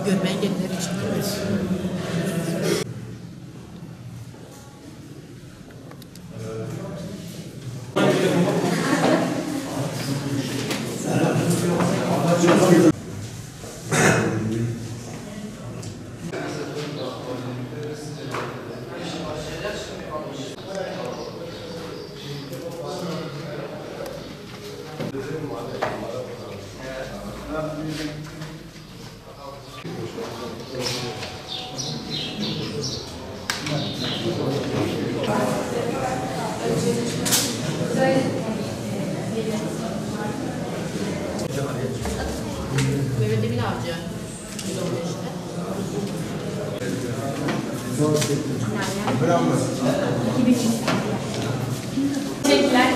görme engelliler için. Mehmet Emin Avcı. 2000. Teşekkürler.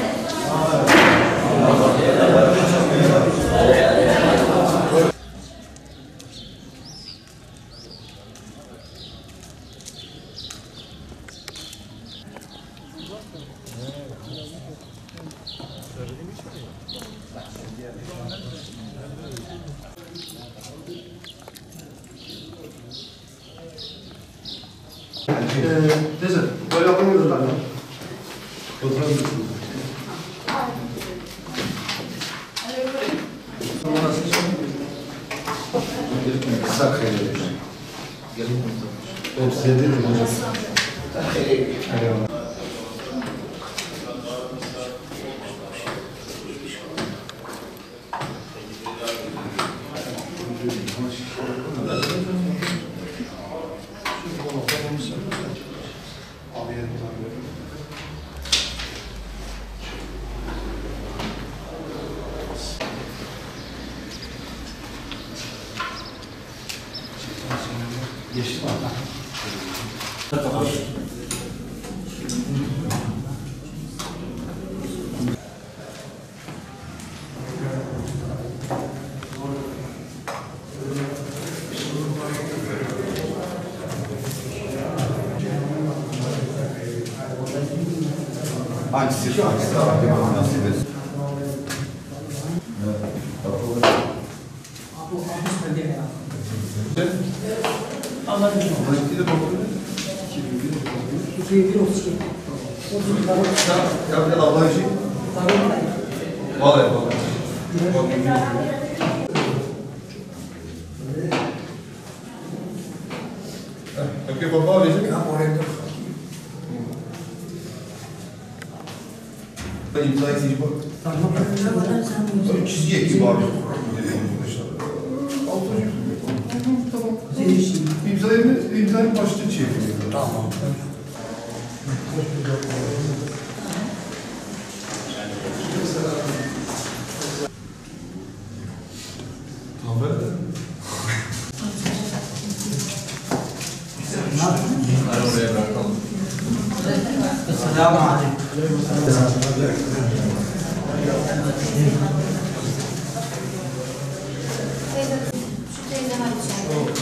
Teyze, böyle yapamıyoruz lan. Oturabilirsiniz. Kısa kaydedelim. Hepsi değil mi? Eyvallah. Geçti mi? Hangisi şu hangisi de var. Nasip etsin. Anladım. 2032. Ya bir de Allah'ın işi. Vallahi. Okey baba abicim. İmza ikinci bak. Tamam. Çizgi ekip abi. Tamam. İmzayı başta çeviriyor. Tamam. Oraya bırakalım. Selamun aleyküm. Şu teyze hadi içeride.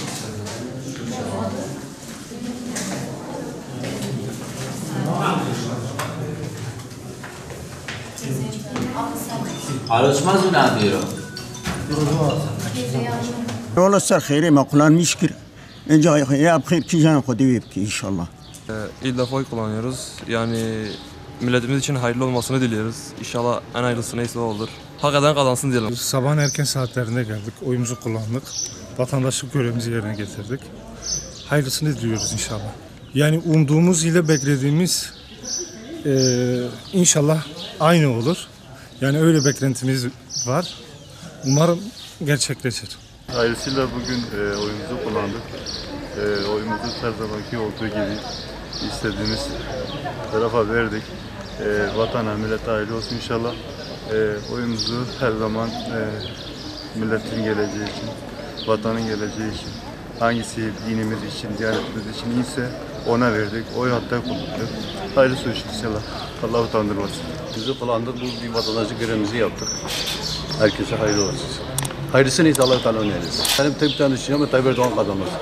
Alışmaz mı ne diyor? والله صار خيري ما قلنا نشكر نجا يا بخير كي جان خدي يبكي ان شاء الله. İlk defa oy kullanıyoruz. Yani milletimiz için hayırlı olmasını diliyoruz. İnşallah en hayırlısı neyse o olur. Hak eden kazansın diyelim. Sabahın erken saatlerinde geldik. Oyumuzu kullandık. Vatandaşlık görevimizi yerine getirdik. Hayırlısını diliyoruz inşallah. Yani umduğumuz ile beklediğimiz inşallah aynı olur. Yani öyle beklentimiz var. Umarım gerçekleşir. Hayırlısıyla bugün oyumuzu kullandık. Oyumuzu her zamanki olduğu gibi istediğimiz tarafa verdik. Vatana, millete hayırlı olsun inşallah. Oyumuzu her zaman milletin geleceği için, vatanın geleceği için, hangisi dinimiz için, diyanetimiz için iyiyse ona verdik. Oy hatta kullandık. Hayırlısı olsun inşallah. Allah utandırmasın. Bizi kullandık, bu bir vatandaşlık görevimizi yaptık. Herkese hayırlı olsun. Hayırlısı neyse Allah-u Teala öneriz. Benim tek bir tane düşüncem Tayyip Erdoğan kazanması.